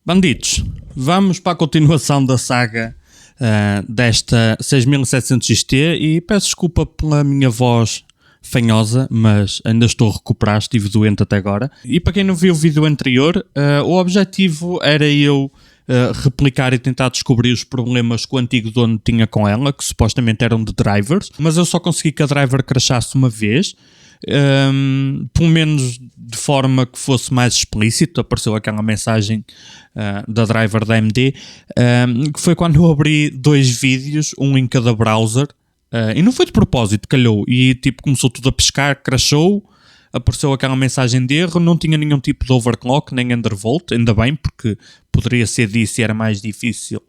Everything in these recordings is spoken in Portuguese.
Bandidos, vamos para a continuação da saga desta 6700 XT e peço desculpa pela minha voz fanhosa, mas ainda estou a recuperar, estive doente até agora. E para quem não viu o vídeo anterior, o objetivo era eu replicar e tentar descobrir os problemas que o antigo dono tinha com ela, que supostamente eram de drivers, mas eu só consegui que a driver crashasse uma vez. Pelo menos de forma que fosse mais explícito. Apareceu aquela mensagem da driver da AMD, que foi quando eu abri dois vídeos, um em cada browser, e não foi de propósito, calhou, e tipo começou tudo a pescar, crashou, apareceu aquela mensagem de erro, não tinha nenhum tipo de overclock nem undervolt, ainda bem, porque poderia ser disso e era mais difícil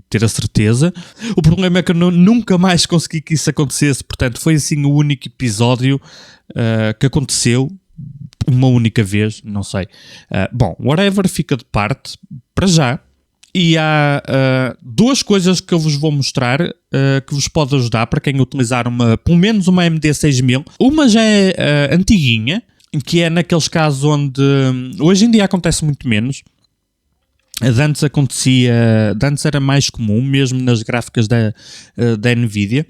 ter a certeza. O problema é que eu nunca mais consegui que isso acontecesse, portanto foi assim o único episódio que aconteceu, uma única vez, não sei. Bom, whatever, fica de parte para já. E há duas coisas que eu vos vou mostrar que vos pode ajudar para quem utilizar pelo menos uma AMD 6000. Uma já é antiguinha, que é naqueles casos onde hoje em dia acontece muito menos. Antes era mais comum, mesmo nas gráficas da Nvidia.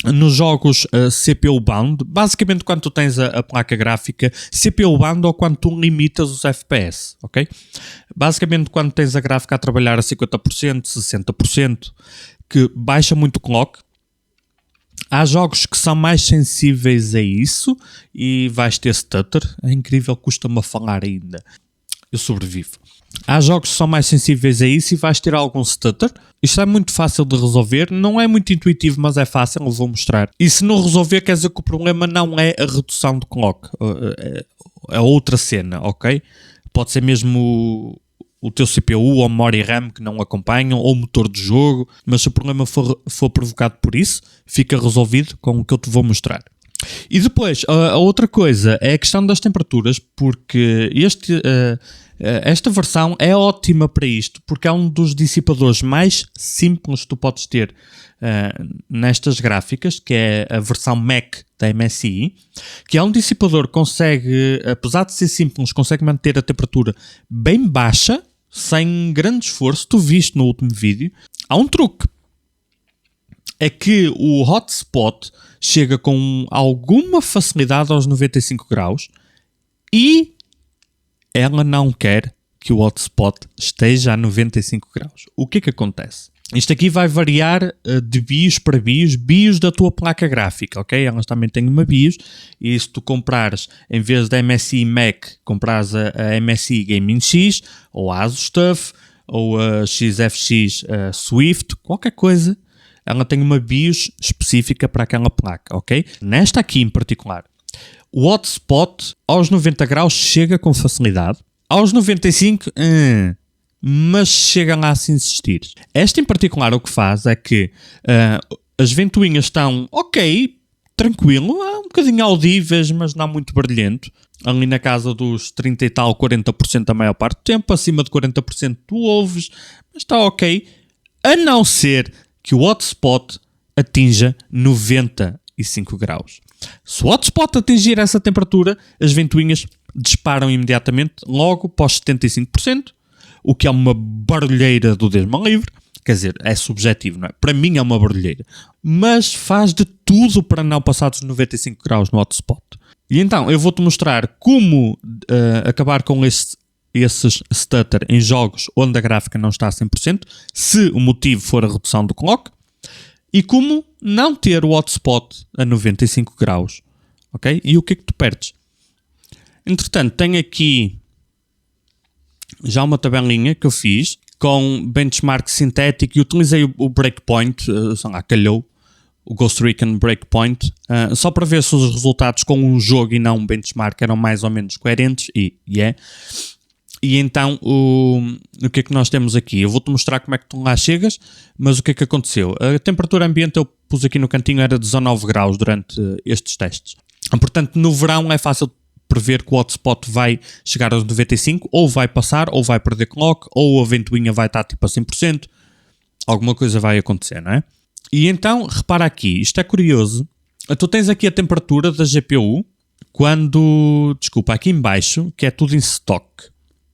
Nos jogos CPU bound, basicamente quando tu tens a placa gráfica CPU bound ou quando tu limitas os FPS, ok? Basicamente quando tens a gráfica a trabalhar a 50%, 60%, que baixa muito o clock. Há jogos que são mais sensíveis a isso e vais ter stutter. É incrível, custa-me a falar ainda. Eu sobrevivo. Há jogos que são mais sensíveis a isso e vais ter algum stutter. Isto é muito fácil de resolver. Não é muito intuitivo, mas é fácil. Eu vou mostrar. E se não resolver, quer dizer que o problema não é a redução de clock. É outra cena, ok? Pode ser mesmo o teu CPU ou memória RAM que não acompanham, ou o motor de jogo. Mas se o problema for provocado por isso, fica resolvido com o que eu te vou mostrar. E depois, a outra coisa é a questão das temperaturas, porque esta versão é ótima para isto, porque é um dos dissipadores mais simples que tu podes ter nestas gráficas, que é a versão Mac da MSI, que é um dissipador que consegue, apesar de ser simples, consegue manter a temperatura bem baixa, sem grande esforço. Tu viste no último vídeo. Há um truque. É que o hotspot chega com alguma facilidade aos 95 graus e ela não quer que o hotspot esteja a 95 graus. O que é que acontece? Isto aqui vai variar de BIOS para BIOS da tua placa gráfica, ok? Elas também têm uma BIOS e se tu comprares, em vez da MSI Mac, comprares a MSI Gaming X, ou a Asus TUF, ou a XFX Swift, qualquer coisa, ela tem uma BIOS específica para aquela placa, ok? Nesta aqui em particular, o hotspot aos 90 graus chega com facilidade. Aos 95, mas chega lá se insistires. Esta em particular o que faz é que as ventoinhas estão ok, tranquilo, um bocadinho audíveis, mas não muito barulhento. Ali na casa dos 30 e tal, 40% a maior parte do tempo. Acima de 40% tu ouves, mas está ok. A não ser que o hotspot atinja 95 graus. Se o hotspot atingir essa temperatura, as ventoinhas disparam imediatamente, logo pós 75%, o que é uma barulheira do Deus me livre. Quer dizer, é subjetivo, não é? Para mim é uma barulheira. Mas faz de tudo para não passar dos 95 graus no hotspot. E então, eu vou-te mostrar como acabar com esses stutter em jogos onde a gráfica não está a 100%, se o motivo for a redução do clock, e como não ter o hotspot a 95 graus, ok? E o que é que tu perdes? Entretanto, tenho aqui já uma tabelinha que eu fiz com benchmark sintético e utilizei o breakpoint, sei lá, calhou, o Ghost Recon Breakpoint, só para ver se os resultados com um jogo e não um benchmark eram mais ou menos coerentes, e é. E então, o que é que nós temos aqui? Eu vou-te mostrar como é que tu lá chegas, mas o que é que aconteceu? A temperatura ambiente eu pus aqui no cantinho, era 19 graus durante estes testes. Portanto, no verão é fácil prever que o hotspot vai chegar aos 95, ou vai passar, ou vai perder clock, ou a ventoinha vai estar tipo a 100%. Alguma coisa vai acontecer, não é? E então, repara aqui, isto é curioso. Tu tens aqui a temperatura da GPU, quando, desculpa, aqui em baixo, que é tudo em stock.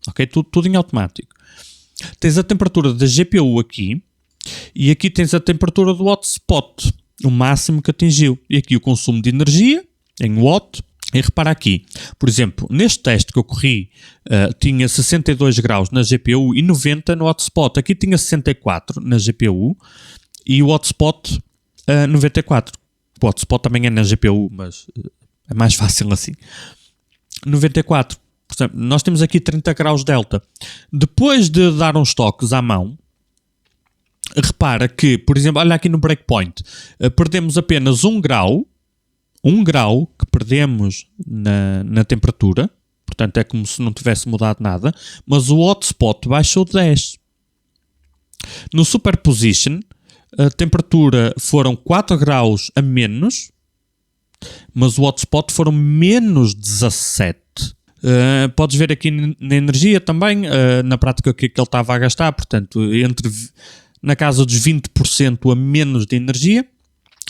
Ok? Tudo em automático. Tens a temperatura da GPU aqui e aqui tens a temperatura do hotspot, o máximo que atingiu. E aqui o consumo de energia em watt. E repara aqui, por exemplo, neste teste que eu corri tinha 62 graus na GPU e 90 no hotspot. Aqui tinha 64 na GPU e o hotspot 94. O hotspot também é na GPU, mas é mais fácil assim. 94. Portanto, nós temos aqui 30 graus delta. Depois de dar uns toques à mão, repara que, por exemplo, olha aqui no breakpoint, perdemos apenas 1 grau que perdemos na temperatura, portanto é como se não tivesse mudado nada, mas o hotspot baixou 10. No superposition, a temperatura foram 4 graus a menos, mas o hotspot foram menos 17. Podes ver aqui na energia também, na prática o que é que ele estava a gastar, portanto, na casa dos 20% a menos de energia,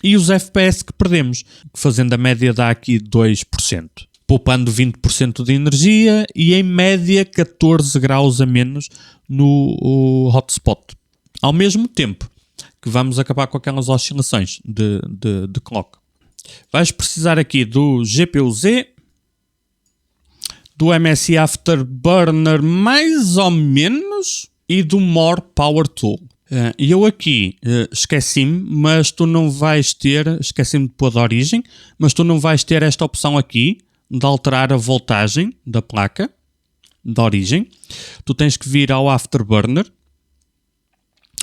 e os FPS que perdemos, fazendo a média dá aqui 2%, poupando 20% de energia e em média 14 graus a menos no hotspot. Ao mesmo tempo que vamos acabar com aquelas oscilações de clock. Vais precisar aqui do GPU-Z, do MSI Afterburner mais ou menos e do More Power Tool. E eu aqui esqueci-me, mas tu não vais ter, esqueci-me de pôr de origem, mas tu não vais ter esta opção aqui de alterar a voltagem da placa de origem. Tu tens que vir ao Afterburner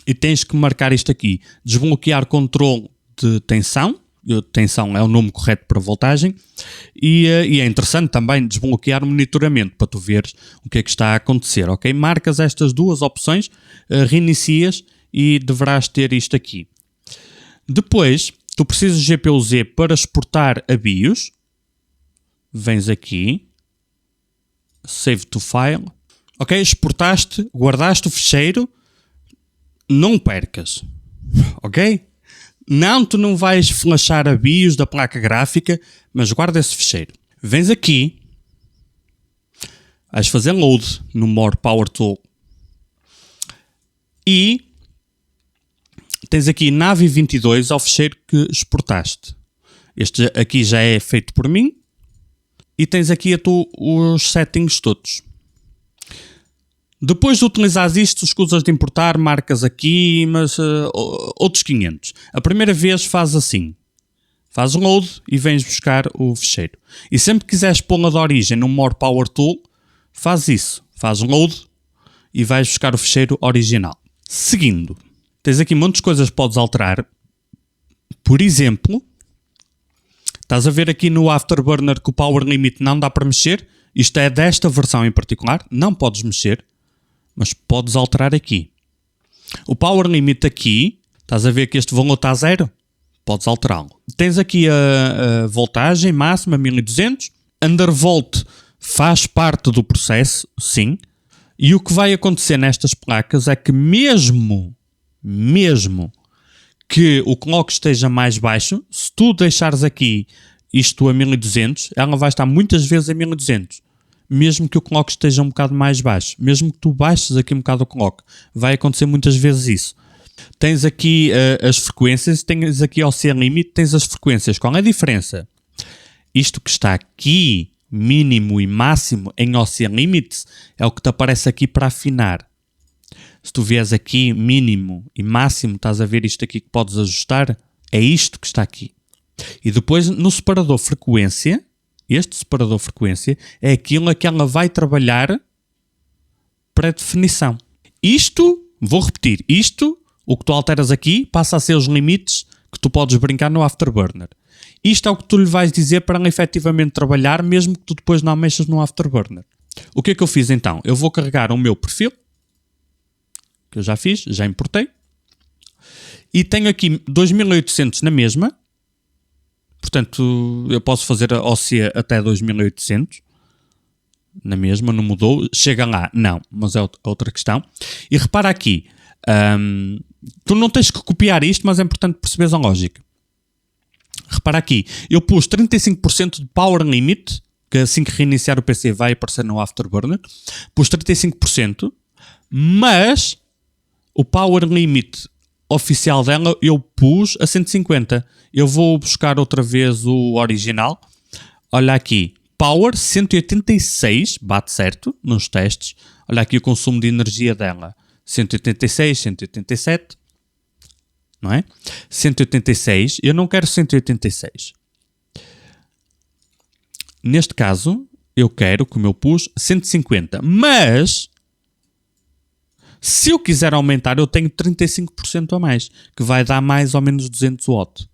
e tens que marcar isto aqui, desbloquear controle de tensão. Tensão é o nome correto para voltagem, e é interessante também desbloquear o monitoramento para tu veres o que é que está a acontecer, ok? Marcas estas duas opções, reinicias e deverás ter isto aqui. Depois, tu precisas de GPU-Z para exportar a BIOS. Vens aqui, Save to File, ok? Exportaste, guardaste o ficheiro, não percas, ok? Não, tu não vais flashar a BIOS da placa gráfica, mas guarda esse ficheiro. Vens aqui, vais fazer load no More Power Tool e tens aqui Navi 22 ao ficheiro que exportaste. Este aqui já é feito por mim e tens aqui os settings todos. Depois de utilizares isto, escusas de importar, marcas aqui, mas outros 500. A primeira vez faz assim. Faz um load e vens buscar o ficheiro. E sempre que quiseres pô-la de origem no More Power Tool, faz isso. Faz um load e vais buscar o ficheiro original. Seguindo, tens aqui muitas coisas que podes alterar. Por exemplo, estás a ver aqui no Afterburner que o Power Limit não dá para mexer. Isto é desta versão em particular. Não podes mexer. Mas podes alterar aqui. O Power Limit aqui, estás a ver que este valor está a 0? Podes alterá-lo. Tens aqui a voltagem máxima, 1200. Undervolt faz parte do processo, sim. E o que vai acontecer nestas placas é que mesmo que o clock esteja mais baixo, se tu deixares aqui isto a 1200, ela vai estar muitas vezes a 1200. Mesmo que o clock esteja um bocado mais baixo, mesmo que tu baixes aqui um bocado o clock, vai acontecer muitas vezes isso. Tens aqui as frequências, tens aqui ao OC Limit, tens as frequências. Qual é a diferença? Isto que está aqui, mínimo e máximo em OC Limit, é o que te aparece aqui para afinar. Se tu vieres aqui mínimo e máximo, estás a ver isto aqui que podes ajustar, é isto que está aqui. E depois no separador frequência, este separador frequência é aquilo a que ela vai trabalhar para definição. Isto, vou repetir, isto, o que tu alteras aqui, passa a ser os limites que tu podes brincar no Afterburner. Isto é o que tu lhe vais dizer para ela efetivamente trabalhar, mesmo que tu depois não mexas no Afterburner. O que é que eu fiz então? Eu vou carregar o meu perfil, que eu já fiz, já importei, e tenho aqui 2800 na mesma. Portanto, eu posso fazer a OC até 2800. Na mesma, não mudou. Chega lá, não, mas é outra questão. E repara aqui, tu não tens que copiar isto, mas é importante perceberes a lógica. Repara aqui, eu pus 35% de Power Limit, porque assim que reiniciar o PC vai aparecer no Afterburner. Pus 35%, mas o Power Limit oficial dela eu pus a 150. Eu vou buscar outra vez o original. Olha aqui, Power 186, bate certo nos testes. Olha aqui o consumo de energia dela, 186, 187, não é? 186, eu não quero 186. Neste caso, eu quero, como eu pus, 150. Mas, se eu quiser aumentar, eu tenho 35% a mais, que vai dar mais ou menos 200 watts.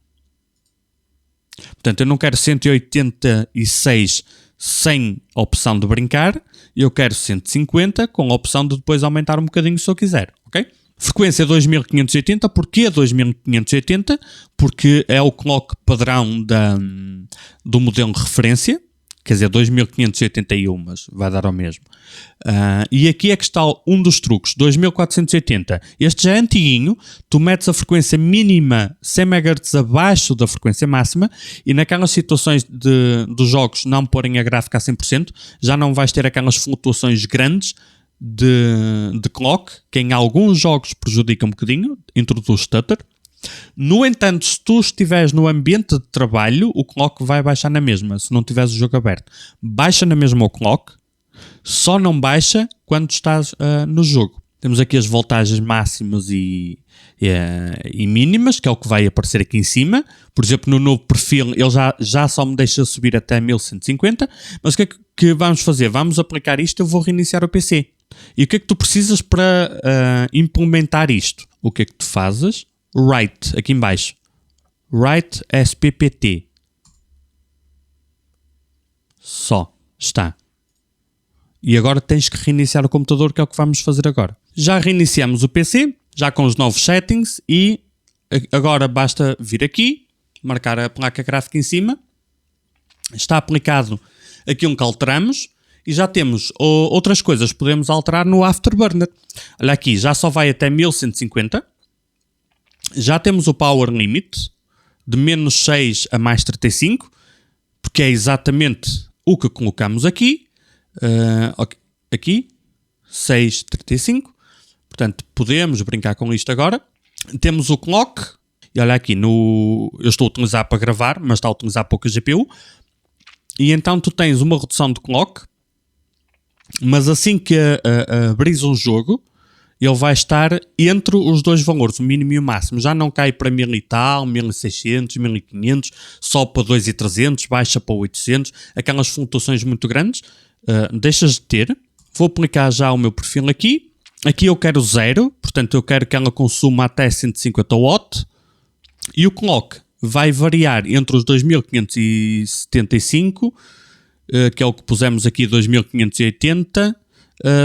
Portanto, eu não quero 186 sem a opção de brincar, eu quero 150 com a opção de depois aumentar um bocadinho se eu quiser, ok? Frequência 2580, porquê 2580? Porque é o clock padrão do modelo de referência, quer dizer 2581, mas vai dar ao mesmo. E aqui é que está um dos truques, 2480. Este já é antiguinho, tu metes a frequência mínima 100 MHz abaixo da frequência máxima e naquelas situações dos jogos não porem a gráfica a 100%, já não vais ter aquelas flutuações grandes de clock, que em alguns jogos prejudica um bocadinho, introduz stutter. No entanto, se tu estiveres no ambiente de trabalho, o clock vai baixar na mesma, se não tiveres o jogo aberto. Baixa na mesma o clock, só não baixa quando estás no jogo. Temos aqui as voltagens máximas e mínimas, que é o que vai aparecer aqui em cima. Por exemplo, no novo perfil, ele já só me deixa subir até 1150, mas o que é que vamos fazer? Vamos aplicar isto, eu vou reiniciar o PC. E o que é que tu precisas para implementar isto? O que é que tu fazes? Write, aqui em baixo. Write SPPT. Só. Está. E agora tens que reiniciar o computador, que é o que vamos fazer agora. Já reiniciamos o PC, já com os novos settings, e agora basta vir aqui, marcar a placa gráfica em cima. Está aplicado aquilo que alteramos. E já temos outras coisas que podemos alterar no Afterburner. Olha aqui, já só vai até 1150. Já temos o Power Limit de menos 6 a mais 35, porque é exatamente o que colocamos aqui. Aqui, 6,35. Portanto, podemos brincar com isto agora. Temos o clock. E olha aqui, eu estou a utilizar para gravar, mas está a utilizar pouca GPU. E então tu tens uma redução de clock. Mas assim que abris um jogo, ele vai estar entre os dois valores, o mínimo e o máximo. Já não cai para 1000 e tal, 1600, 1500, só para 2300, baixa para 800. Aquelas flutuações muito grandes, deixas de ter. Vou aplicar já o meu perfil aqui. Aqui eu quero 0, portanto eu quero que ela consuma até 150 watts. E o clock vai variar entre os 2575, que é o que pusemos aqui, 2580,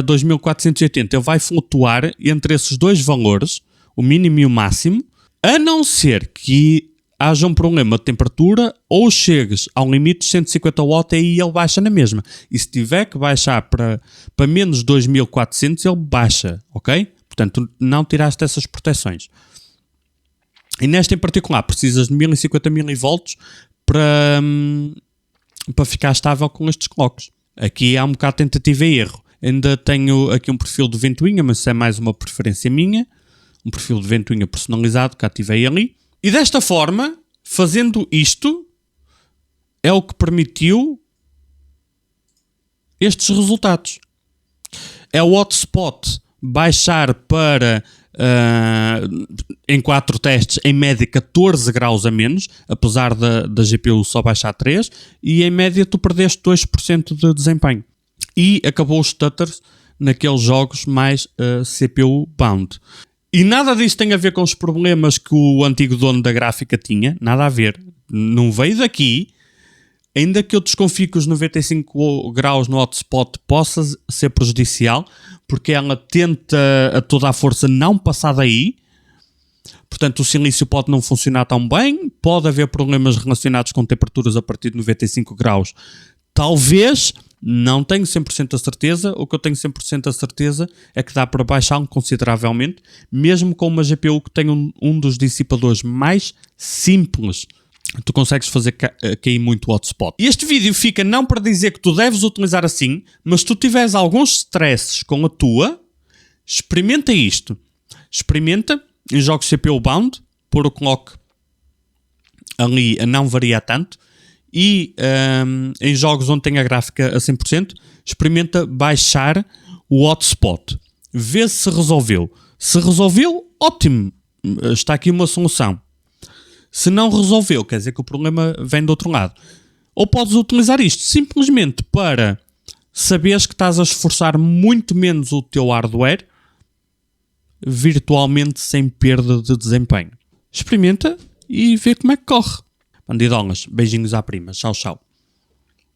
2480. Ele vai flutuar entre esses dois valores, o mínimo e o máximo, a não ser que haja um problema de temperatura ou chegues ao limite de 150 watts, aí ele baixa na mesma. E se tiver que baixar para menos 2400, ele baixa, ok? Portanto, não tiraste essas proteções. E nesta em particular, precisas de 1050 mV para ficar estável com estes clocks. Aqui há um bocado de tentativa e erro. Ainda tenho aqui um perfil de ventoinha, mas isso é mais uma preferência minha. Um perfil de ventoinha personalizado que ativei ali. E desta forma, fazendo isto, é o que permitiu estes resultados. É o hotspot baixar para, em 4 testes, em média 14 graus a menos, apesar da GPU só baixar 3, e em média tu perdeste 2% de desempenho. E acabou os stutters naqueles jogos mais CPU bound. E nada disso tem a ver com os problemas que o antigo dono da gráfica tinha, nada a ver. Não veio daqui, ainda que eu desconfie que os 95 graus no hotspot possa ser prejudicial, porque ela tenta a toda a força não passar daí. Portanto, o silício pode não funcionar tão bem, pode haver problemas relacionados com temperaturas a partir de 95 graus. Talvez, não tenho 100% a certeza. O que eu tenho 100% a certeza é que dá para baixá-lo consideravelmente, mesmo com uma GPU que tem um dos dissipadores mais simples tu consegues fazer cair muito o hotspot. E este vídeo fica não para dizer que tu deves utilizar assim, mas se tu tiveres alguns stresses com a tua, experimenta isto. Experimenta em jogos CPU bound, pôr o clock ali a não variar tanto, e em jogos onde tem a gráfica a 100%, experimenta baixar o hotspot. Vê se resolveu. Se resolveu, ótimo. Está aqui uma solução. Se não resolveu, quer dizer que o problema vem do outro lado. Ou podes utilizar isto simplesmente para saberes que estás a esforçar muito menos o teu hardware virtualmente sem perda de desempenho. Experimenta e vê como é que corre. Bandidolas, beijinhos à prima. Tchau, tchau.